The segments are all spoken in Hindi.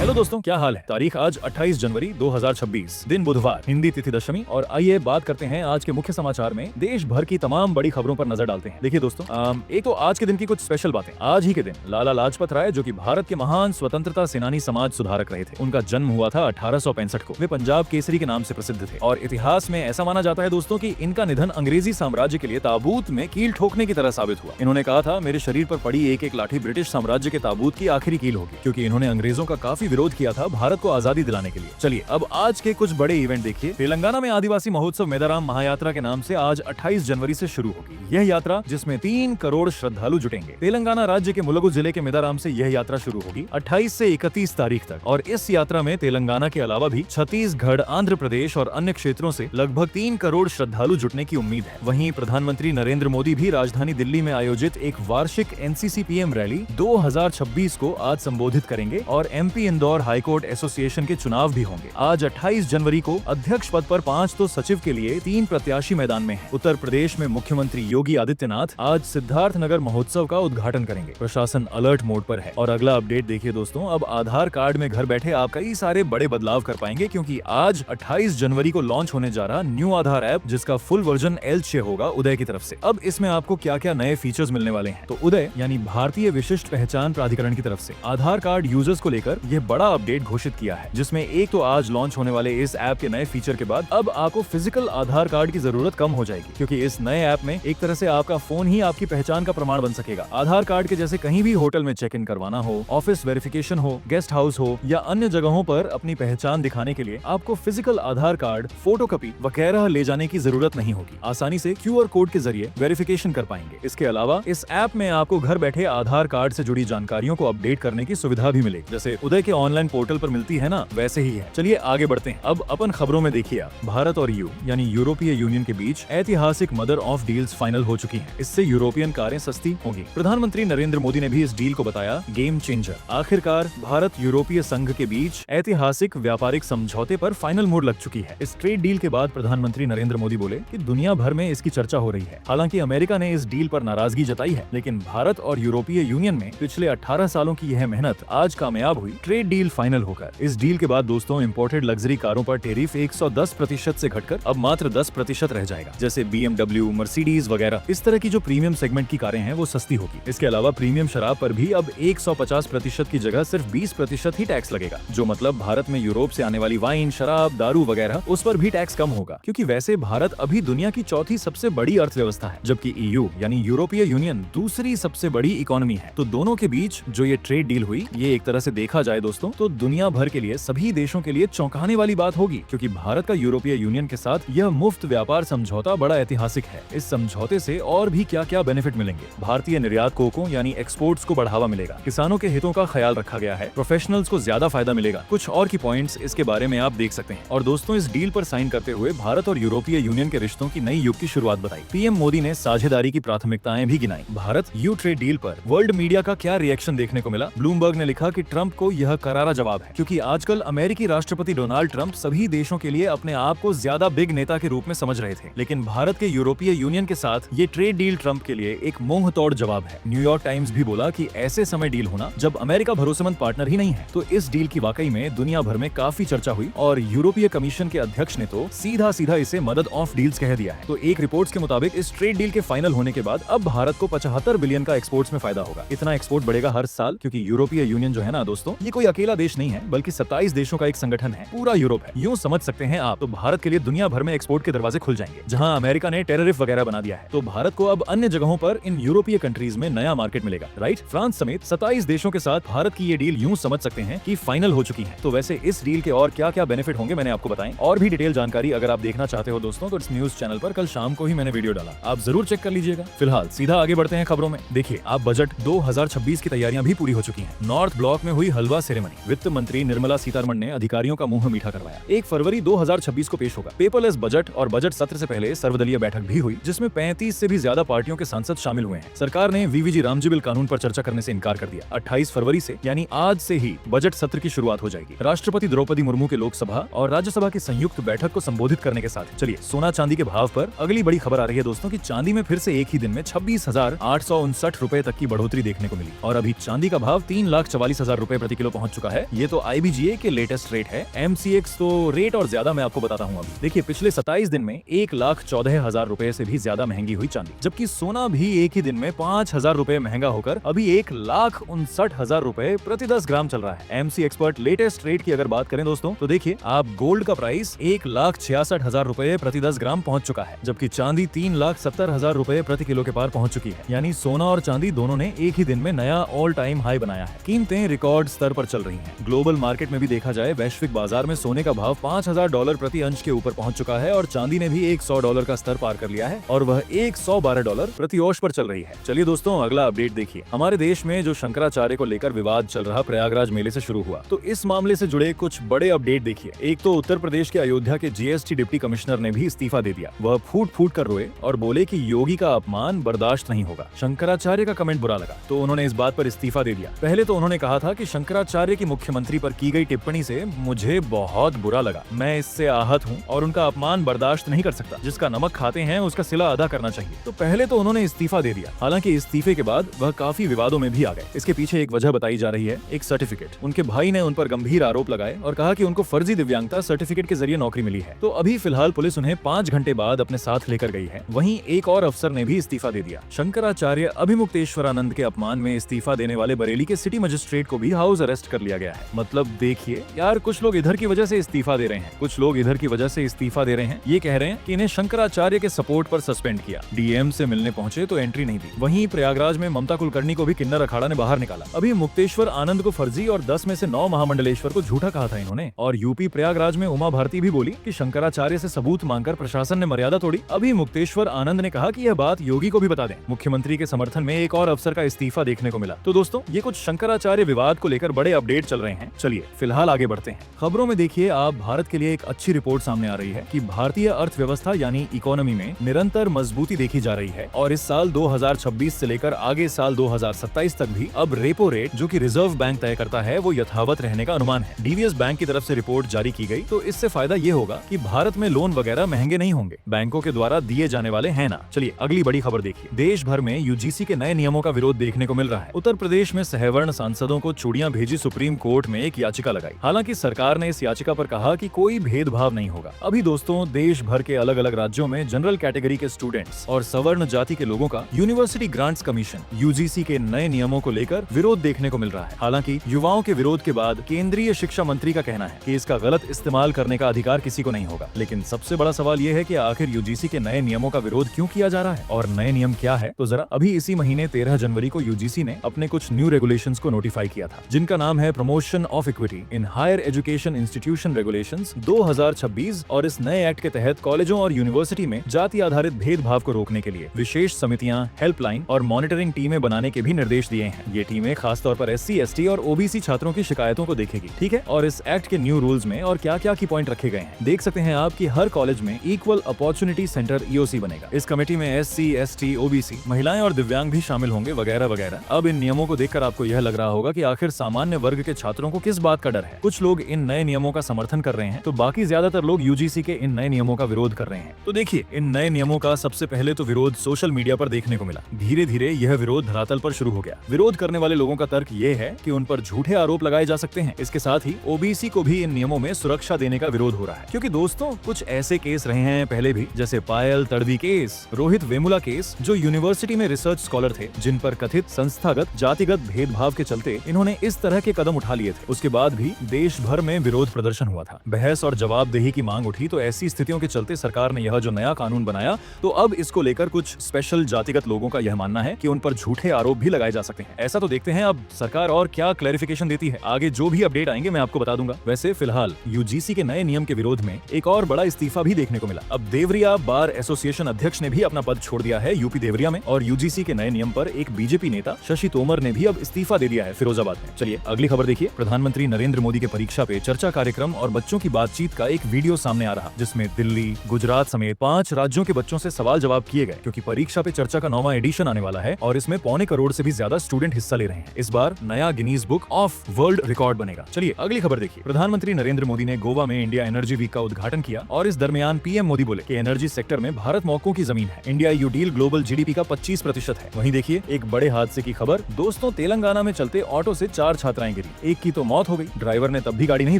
हेलो दोस्तों, क्या हाल है। तारीख आज 28 जनवरी 2026, दिन बुधवार, हिंदी तिथि दशमी। और आइए बात करते हैं आज के मुख्य समाचार में देश भर की तमाम बड़ी खबरों पर नजर डालते हैं। देखिए दोस्तों, एक तो आज के दिन की कुछ स्पेशल बातें। आज ही के दिन लाला लाजपत राय, जो कि भारत के महान स्वतंत्रता सेनानी, समाज सुधारक रहे थे, उनका जन्म हुआ था 1865 को। वे पंजाब केसरी के नाम से प्रसिद्ध थे और इतिहास में ऐसा माना जाता है दोस्तों कि इनका निधन अंग्रेजी साम्राज्य के लिए ताबूत में कील ठोकने की तरह साबित हुआ। इन्होंने कहा था, मेरे शरीर पर पड़ी एक एक लाठी ब्रिटिश साम्राज्य के ताबूत की आखिरी कील होगी, क्योंकि इन्होंने अंग्रेजों का काफी विरोध किया था भारत को आजादी दिलाने के लिए। चलिए अब आज के कुछ बड़े इवेंट देखिए। तेलंगाना में आदिवासी महोत्सव मेदाराम महायात्रा के नाम से आज 28 जनवरी से शुरू होगी। यह यात्रा, जिसमें 3 करोड़ श्रद्धालु जुटेंगे। तेलंगाना राज्य के मुलुगु जिले के मेदाराम से यह यात्रा शुरू होगी 28 से 31 तारीख तक। और इस यात्रा में तेलंगाना के अलावा भी छत्तीसगढ़, आंध्र प्रदेश और अन्य क्षेत्रों से लगभग 3 करोड़ श्रद्धालु जुटने की उम्मीद है। वहीं प्रधानमंत्री नरेंद्र मोदी भी राजधानी दिल्ली में आयोजित एक वार्षिक NCCPM रैली 2026 को आज संबोधित करेंगे और MP इंदौर हाईकोर्ट एसोसिएशन के चुनाव भी होंगे। आज 28 जनवरी को अध्यक्ष पद पर 5 तो सचिव के लिए 3 प्रत्याशी मैदान में हैं। उत्तर प्रदेश में मुख्यमंत्री योगी आदित्यनाथ आज सिद्धार्थ नगर महोत्सव का उद्घाटन करेंगे। प्रशासन अलर्ट मोड पर है। और अगला अपडेट देखिए दोस्तों, अब आधार कार्ड में घर बैठे आप कई सारे बड़े बदलाव कर पाएंगे, क्योंकि आज 28 जनवरी को लॉन्च होने जा रहा न्यू आधार ऐप, जिसका फुल वर्जन L6 होगा उदय की तरफ से। अब इसमें आपको क्या क्या नए फीचर्स मिलने वाले हैं, तो उदय यानी भारतीय विशिष्ट पहचान प्राधिकरण की तरफ से आधार कार्ड यूजर्स को लेकर यह बड़ा अपडेट घोषित किया है, जिसमें एक तो आज लॉन्च होने वाले इस ऐप के नए फीचर के बाद अब आपको फिजिकल आधार कार्ड की जरूरत कम हो जाएगी, क्योंकि इस नए ऐप में एक तरह से आपका फोन ही आपकी पहचान का प्रमाण बन सकेगा। आधार कार्ड के जैसे कहीं भी होटल में चेक इन करवाना हो, ऑफिस वेरिफिकेशन हो, गेस्ट हाउस हो या अन्य जगहों पर अपनी पहचान दिखाने के लिए आपको फिजिकल आधार कार्ड, फोटोकॉपी वगैरह ले जाने की जरूरत नहीं होगी। आसानी से QR कोड के जरिए वेरिफिकेशन कर पाएंगे। इसके अलावा इस ऐप में आपको घर बैठे आधार कार्ड से जुड़ी जानकारियों को अपडेट करने की सुविधा भी मिलेगी, जैसे उदय के ऑनलाइन पोर्टल पर मिलती है ना, वैसे ही है। चलिए आगे बढ़ते हैं। अब अपन खबरों में देखिए, भारत और यानी यूरोपीय यूनियन के बीच ऐतिहासिक मदर ऑफ डील्स फाइनल हो चुकी हैं। इससे यूरोपियन कारें सस्ती होंगी। प्रधानमंत्री नरेंद्र मोदी ने भी इस डील को बताया गेम चेंजर। आखिरकार भारत यूरोपीय संघ के बीच ऐतिहासिक व्यापारिक समझौते पर फाइनल मोड़ लग चुकी है। इस ट्रेड डील के बाद प्रधानमंत्री नरेंद्र मोदी बोले कि दुनिया भर में इसकी चर्चा हो रही है। हालांकि अमेरिका ने इस डील पर नाराजगी जताई है, लेकिन भारत और यूरोपीय यूनियन में पिछले 18 सालों की यह मेहनत आज कामयाब हुई। ट्रेड डील फाइनल होकर इस डील के बाद दोस्तों इंपोर्टेड लग्जरी कारों पर टैरिफ 110% से घटकर अब मात्र 10% रह जाएगा। जैसे BMW, मर्सिडीज वगैरह इस तरह की जो प्रीमियम सेगमेंट की कारें हैं वो सस्ती होगी। इसके अलावा प्रीमियम शराब पर भी अब 150% की जगह सिर्फ 20% ही टैक्स लगेगा, जो मतलब भारत में यूरोप से आने वाली वाइन, शराब, दारू वगैरह उस पर भी टैक्स कम होगा, क्योंकि वैसे भारत अभी दुनिया की चौथी सबसे बड़ी अर्थव्यवस्था है, जबकि EU यानी यूरोपीय यूनियन दूसरी सबसे बड़ी इकोनॉमी है। तो दोनों के बीच जो ये ट्रेड डील हुई, ये एक तरह से देखा जाए दोस्तों तो दुनिया भर के लिए, सभी देशों के लिए चौंकाने वाली बात होगी, क्योंकि भारत का यूरोपीय यूनियन के साथ यह मुफ्त व्यापार समझौता बड़ा ऐतिहासिक है। इस समझौते से और भी क्या क्या बेनिफिट मिलेंगे। भारतीय निर्यातकों को यानी एक्सपोर्ट्स को बढ़ावा मिलेगा, किसानों के हितों का ख्याल रखा गया है, प्रोफेशनल्स को ज्यादा फायदा मिलेगा। कुछ और की पॉइंट्स इसके बारे में आप देख सकते हैं। और दोस्तों इस डील पर साइन करते हुए भारत और यूरोपीय यूनियन के रिश्तों की नई युग की शुरुआत बताई। PM मोदी ने साझेदारी की प्राथमिकताएं भी गिनाई। भारत EU ट्रेड डील पर वर्ल्ड मीडिया का क्या रिएक्शन देखने को मिला। ब्लूमबर्ग ने लिखा कि ट्रंप को यह करारा जवाब है, क्योंकि आजकल अमेरिकी राष्ट्रपति डोनाल्ड ट्रंप सभी देशों के लिए अपने आप को ज्यादा बिग नेता के रूप में समझ रहे थे, लेकिन भारत के यूरोपीय यूनियन के साथ ये ट्रेड डील ट्रंप के लिए एक मुंह तोड़ जवाब है। न्यूयॉर्क टाइम्स भी बोला कि ऐसे समय डील होना जब अमेरिका भरोसेमंद पार्टनर ही नहीं है। तो इस डील की वाकई में दुनिया भर में काफी चर्चा हुई और यूरोपीय कमीशन के अध्यक्ष ने तो सीधा सीधा इसे मदद ऑफ डील्स कह दिया है। तो एक रिपोर्ट्स के मुताबिक इस ट्रेड डील के फाइनल होने के बाद अब भारत को 75 बिलियन का एक्सपोर्ट्स में फायदा होगा। इतना एक्सपोर्ट बढ़ेगा हर साल, क्योंकि यूरोपीय यूनियन जो है ना दोस्तों, ये कोई अकेला देश नहीं है, बल्कि 27 देशों का एक संगठन है। पूरा यूरोप है, यूं समझ सकते हैं आप। तो भारत के लिए दुनिया भर में एक्सपोर्ट के दरवाजे खुल जाएंगे। जहां अमेरिका ने टेररिफ वगैरह बना दिया है, तो भारत को अब अन्य जगहों पर इन यूरोपीय कंट्रीज में नया मार्केट मिलेगा। राइट, फ्रांस समेत 27 देशों के साथ भारत की ये डील यूं समझ सकते हैं कि फाइनल हो चुकी है। तो वैसे इस डील के और क्या क्या बेनिफिट होंगे मैंने आपको बताएं। और भी डिटेल जानकारी अगर आप देखना चाहते हो दोस्तों, तो इस न्यूज चैनल पर कल शाम को ही मैंने वीडियो डाला, आप जरूर चेक कर लीजिएगा। फिलहाल सीधा आगे बढ़ते हैं खबरों में। देखिए, आप बजट 2026 की तैयारियां भी पूरी हो चुकी हैं। नॉर्थ ब्लॉक में हुई हलवा सेरेमनी। वित्त मंत्री निर्मला सीतारमण ने अधिकारियों का मुंह मीठा करवाया। 1 फरवरी 2026 को पेश होगा पेपरलेस बजट, और बजट सत्र से पहले सर्वदलीय बैठक भी हुई, जिसमें 35 से भी ज्यादा पार्टियों के सांसद शामिल हुए हैं। सरकार ने VVG रामजी बिल कानून पर चर्चा करने से इनकार कर दिया। 28 फरवरी से यानी आज से ही बजट सत्र की शुरुआत हो जाएगी। राष्ट्रपति द्रौपदी मुर्मू के लोकसभा और राज्यसभा की संयुक्त बैठक को संबोधित करने के साथ चलिए सोना चांदी के भाव पर अगली बड़ी खबर आ रही है दोस्तों कि चांदी में फिर से एक ही दिन में 26,859 रुपए तक की बढ़ोतरी देखने को मिली और अभी चांदी का भाव 3,44,000 रुपए प्रति किलो पहुंच चुका है। ये तो IBGA के लेटेस्ट रेट है। MCX तो रेट और ज्यादा मैं आपको बताता हूँ। अभी देखिए, पिछले 27 दिन में 1,14,000 रुपए से भी ज्यादा महंगी हुई चांदी, जबकि सोना भी एक ही दिन में 5,000 रुपए महंगा होकर अभी 1,59,000 रुपए प्रति 10 ग्राम चल रहा है। MC एक्सपर्ट लेटेस्ट रेट की अगर बात करें दोस्तों, तो देखिए आप गोल्ड का प्राइस 1,66,000 रुपए प्रति 10 ग्राम पहुंच चुका है, जबकि चांदी 3,70,000 रुपए प्रति किलो के पार पहुंच चुकी है। यानी सोना और चांदी दोनों ने एक ही दिन में नया ऑल टाइम हाई बनाया है। कीमतें रिकॉर्ड स्तर पर चल रही हैं। ग्लोबल मार्केट में भी देखा जाए, वैश्विक बाजार में सोने का भाव $5,000 प्रति अंश के ऊपर पहुंच चुका है और चांदी ने भी $100 का स्तर पार कर लिया है और वह $112 प्रति औंस पर चल रही है। चलिए दोस्तों, अगला अपडेट देखिए। हमारे देश में जो शंकराचार्य को लेकर विवाद चल रहा प्रयागराज मेले से शुरू हुआ, तो इस मामले से जुड़े कुछ बड़े अपडेट देखिए। एक तो उत्तर प्रदेश के अयोध्या के GST डिप्टी कमिश्नर ने भी इस्तीफा दे दिया। वह फूट फूट कर रोए और बोले कि योगी का अपमान बर्दाश्त नहीं होगा। शंकराचार्य का कमेंट बुरा लगा तो उन्होंने इस बात पर इस्तीफा दे दिया। पहले तो उन्होंने कहा था कि शंकराचार्य की मुख्यमंत्री पर की गई टिप्पणी से मुझे बहुत बुरा लगा, मैं इससे आहत हूँ और उनका अपमान बर्दाश्त नहीं कर सकता। जिसका नमक खाते हैं उसका सिला अदा करना चाहिए। तो पहले तो उन्होंने इस्तीफा दे दिया। हालांकि इस्तीफे के बाद वह काफी विवादों में भी आ गए। इसके पीछे एक वजह बताई जा रही है, एक सर्टिफिकेट। उनके भाई ने उन पर गंभीर आरोप लगाए और कहा कि उनको फर्जी दिव्यांगता सर्टिफिकेट के जरिए नौकरी मिली है। तो अभी फिलहाल पुलिस उन्हें 5 घंटे बाद अपने साथ लेकर गई है। वहीं एक और अफसर ने भी इस्तीफा दे दिया। शंकराचार्य अभिमुक्तेश्वरानंद के अपमान में इस्तीफा देने वाले बरेली के सिटी मजिस्ट्रेट को भी हाउस अरेस्ट कर लिया गया है। मतलब देखिए यार, कुछ लोग इधर की वजह से इस्तीफा दे रहे हैं, कुछ लोग इधर की वजह से इस्तीफा दे रहे हैं। ये कह रहे हैं कि इन्हें शंकराचार्य के सपोर्ट पर सस्पेंड किया, DM से मिलने पहुंचे तो एंट्री नहीं दी। वहीं प्रयागराज में ममता कुलकर्णी को भी किन्नर अखाड़ा ने बाहर निकाला। अभी मुक्तेश्वर आनंद को फर्जी और 10 में से 9 महामंडलेश्वर को झूठा कहा था इन्होंने। और यूपी प्रयागराज में उमा भारती भी बोली कि शंकराचार्य से सबूत मांगकर प्रशासन ने मर्यादा तोड़ी। अभी मुक्तेश्वर आनंद ने कहा कि यह बात योगी को भी बता दें। मुख्यमंत्री के समर्थन में एक और अफसर का इस्तीफा देखने को मिला। तो दोस्तों, ये कुछ शंकराचार्य विवाद को लेकर बड़े अपडेट चल रहे हैं। चलिए फिलहाल आगे बढ़ते हैं। खबरों में देखिए, आप भारत के लिए एक अच्छी रिपोर्ट सामने आ रही है कि भारतीय अर्थव्यवस्था यानी इकोनॉमी में निरंतर मजबूती देखी जा रही है और इस साल 2026 से लेकर आगे साल 2027 तक भी अब रेपो रेट, जो कि रिजर्व बैंक तय करता है, वो यथावत रहने का अनुमान है। DVS बैंक की तरफ से रिपोर्ट जारी की गई, तो इससे फायदा ये होगा कि भारत में लोन वगैरह महंगे नहीं होंगे, बैंकों के द्वारा दिए जाने वाले हैं ना। चलिए अगली बड़ी खबर देखिए। देश भर में UGC के नए नियमों का विरोध देखने को मिल रहा है। उत्तर प्रदेश में सहवर्ण सांसदों को चूड़ियां भेजी सुप्रीम कोर्ट में एक याचिका लगाई। हालांकि सरकार ने इस याचिका पर कहा कि कोई भेदभाव नहीं होगा। अभी दोस्तों, देश भर के अलग अलग राज्यों में जनरल कैटेगरी के स्टूडेंट्स और सवर्ण जाति के लोगों का यूनिवर्सिटी ग्रांट्स कमीशन UGC के नए नियमों को लेकर विरोध देखने को मिल रहा है। हालांकि युवाओं के विरोध के बाद केंद्रीय शिक्षा मंत्री का कहना है कि इसका गलत इस्तेमाल करने का अधिकार किसी को नहीं होगा। लेकिन सबसे बड़ा सवाल यह है कि आखिर UGC के नए नियमों का विरोध क्यों किया जा रहा है और नए नियम क्या है। तो जरा अभी इसी महीने 13 जनवरी को UGC ने अपने कुछ न्यू रेगुलेशंस को नोटिफाई किया था, जिनका नाम है promotion of equity in higher education institution regulations 2026। और इस नए एक्ट के तहत कॉलेजों और यूनिवर्सिटी में जाति आधारित भेदभाव को रोकने के लिए विशेष समितियां, हेल्पलाइन और मॉनिटरिंग टीमें बनाने के भी निर्देश दिए हैं। ये टीमें खासतौर पर SC, ST और OBC छात्रों की शिकायतों को देखेगी। ठीक है, और इस एक्ट के न्यू रूल्स में और क्या क्या की पॉइंट रखे गए हैं देख सकते हैं आप कि हर कॉलेज में इक्वल अपॉर्चुनिटी सेंटर EOC बनेगा। इस कमेटी में SC, ST, OBC, महिलाएं और दिव्यांग भी शामिल होंगे वगैरह वगैरह। अब इन नियमों को देखकर आपको यह लग रहा होगा कि आखिर सामान्य वर्ग के छात्रों को किस बात का डर है। कुछ लोग इन नए नियमों का समर्थन कर रहे हैं, तो बाकी ज्यादातर लोग UGC के इन नए नियमों का विरोध कर रहे हैं। तो देखिए, इन नए नियमों का सबसे पहले तो विरोध सोशल मीडिया पर देखने को मिला। धीरे धीरे यह विरोध धरातल पर शुरू हो गया। विरोध करने वाले लोगों का तर्क ये है कि उन पर झूठे आरोप लगाए जा सकते हैं। इसके साथ ही OBC को भी इन नियमों में सुरक्षा देने का विरोध हो रहा है, क्योंकि दोस्तों कुछ ऐसे केस रहे हैं पहले भी, जैसे पायल तड़वी केस, रोहित वेमुला केस, जो यूनिवर्सिटी में रिसर्च स्कॉलर थे, जिन पर कथित संस्थागत जातिगत भेदभाव के चलते इन्होंने इस तरह के कदम उठा लिए थे। उसके बाद भी देश भर में विरोध प्रदर्शन हुआ था, बहस और जवाबदेही की मांग उठी। तो ऐसी स्थितियों के चलते सरकार ने यह जो नया कानून बनाया, तो अब इसको लेकर कुछ स्पेशल जातिगत लोगों का यह मानना है कि उन पर झूठे आरोप भी लगाए जा सकते हैं। ऐसा तो देखते हैं अब सरकार और क्या क्लैरिफिकेशन देती है। आगे जो भी अपडेट आएंगे मैं आपको बता दूंगा। वैसे फिलहाल UGC के नए नियम के विरोध में एक और बड़ा इस्तीफा भी देखने को मिला। अब देवरिया बार एसोसिएशन अध्यक्ष ने भी अपना पद छोड़ दिया है यूपी देवरिया में, और UGC के नए नियम पर एक BJP नेता शशि तोमर ने भी अब इस्तीफा दे दिया है फिरोजाबाद में। चलिए अगली खबर देखिए। प्रधानमंत्री नरेंद्र मोदी के परीक्षा पे चर्चा कार्यक्रम और बच्चों की बातचीत का एक वीडियो सामने आ रहा, जिसमें दिल्ली, गुजरात समेत 5 राज्यों के बच्चों से सवाल जवाब किए गए, क्योंकि परीक्षा पे चर्चा का 9वां एडिशन आने वाला है और इसमें 1.25 करोड़ से भी ज्यादा स्टूडेंट हिस्सा ले रहे हैं। इस बार नया Guinness book of world record बनेगा। चलिए अगली खबर देखिए। प्रधानमंत्री नरेंद्र मोदी ने गोवा में इंडिया एनर्जी वीक का उद्घाटन किया और इस दरमियान PM मोदी बोले कि एनर्जी सेक्टर में भारत मौकों की जमीन है। India EU deal global GDP का 25% है। वहीं देखिए एक बड़े हादसे की खबर। दोस्तों तेलंगाना में चलते ऑटो से 4 छात्राएं गिरी। एक की तो मौत हो गई, ड्राइवर ने तब भी गाड़ी नहीं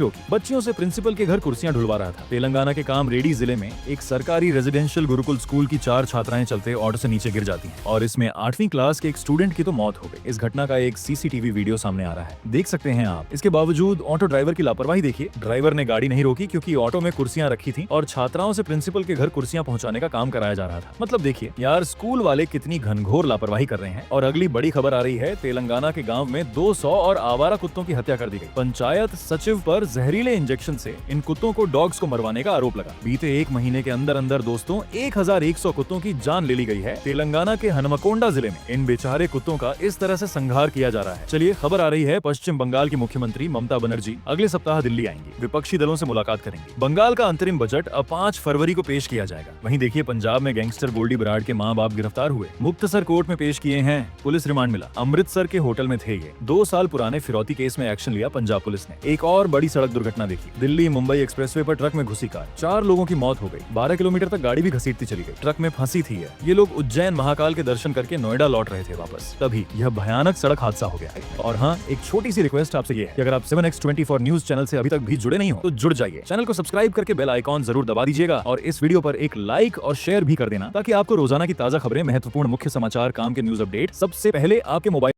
रोकी। बच्चियों से प्रिंसिपल के घर कुर्सियां ढुलवा रहा था। तेलंगाना के कामरेड्डी जिले में एक सरकारी रेजिडेंशियल गुरुकुल स्कूल की 4 छात्राएं चलते ऑटो से नीचे गिर जाती हैं और इसमें 8वीं क्लास के एक स्टूडेंट की तो मौत हो गई। इस घटना का एक सीसीटीवी वीडियो सामने आ रहा है, देख सकते हैं आप। इसके बावजूद ऑटो ड्राइवर की लापरवाही देखिए। ड्राइवर ने गाड़ी नहीं रोकी क्योंकि ऑटो में कुर्सियां रखी थी और छात्राओं से प्रिंसिपल के घर कुर्सियां पहुंचाने का काम कराया जा रहा था। मतलब देखिए यार, स्कूल वाले कितनी घनघोर लापरवाही कर रहे हैं। और अगली बड़ी खबर आ रही है, तेलंगाना के गांव में 200 और आवारा कुत्तों की हत्या कर दी गई। पंचायत सचिव पर जहरीले इंजेक्शन से इन कुत्तों को डॉग्स को मरवाने का आरोप लगा। बीते एक महीने के अंदर अंदर दोस्तों 1100 कुत्तों की जान ले ली गई है। तेलंगाना के हनुमकोंडा जिले में इन बेचारे कुत्तों का इस तरह से संहार किया जा रहा है। चलिए, खबर आ रही है, पश्चिम बंगाल की मुख्यमंत्री ममता बनर्जी अगले सप्ताह दिल्ली आएंगी, विपक्षी दलों से मुलाकात करेंगी। बंगाल का अंतरिम बजट अब 5 फरवरी को पेश किया जाएगा। वहीं देखिए, पंजाब में गैंगस्टर गोल्डी बराड़ के माँ बाप गिरफ्तार हुए, मुक्तसर कोर्ट में पेश किए हैं, पुलिस रिमांड मिला। अमृतसर के होटल में थे ये। 2 साल पुराने फिरौती केस में एक्शन लिया पंजाब पुलिस ने। एक और बड़ी सड़क दुर्घटना देखी, दिल्ली मुंबई एक्सप्रेसवे पर ट्रक में घुसी कार, 4 लोगों की मौत हो गई। 12 किलोमीटर तक गाड़ी भी घसीटती चली गई, ट्रक में फंसी थी ये लोग उज्जैन महाकाल के दर्शन करके नोएडा लौट रहे थे वापस, तभी यह भयानक सड़क हादसा हो गया। और हाँ, एक छोटी सी रिक्वेस्ट आपसे ये है कि अगर आप 7x24 न्यूज चैनल से अभी तक भी जुड़े नहीं हो तो जुड़ जाइए। चैनल को सब्सक्राइब करके बेल आइकॉन जरूर दबा दीजिएगा और इस वीडियो पर एक लाइक और शेयर भी कर देना, ताकि आपको रोजाना की ताजा खबरें, महत्वपूर्ण मुख्य समाचार, काम के न्यूज अपडेट सबसे पहले आपके मोबाइल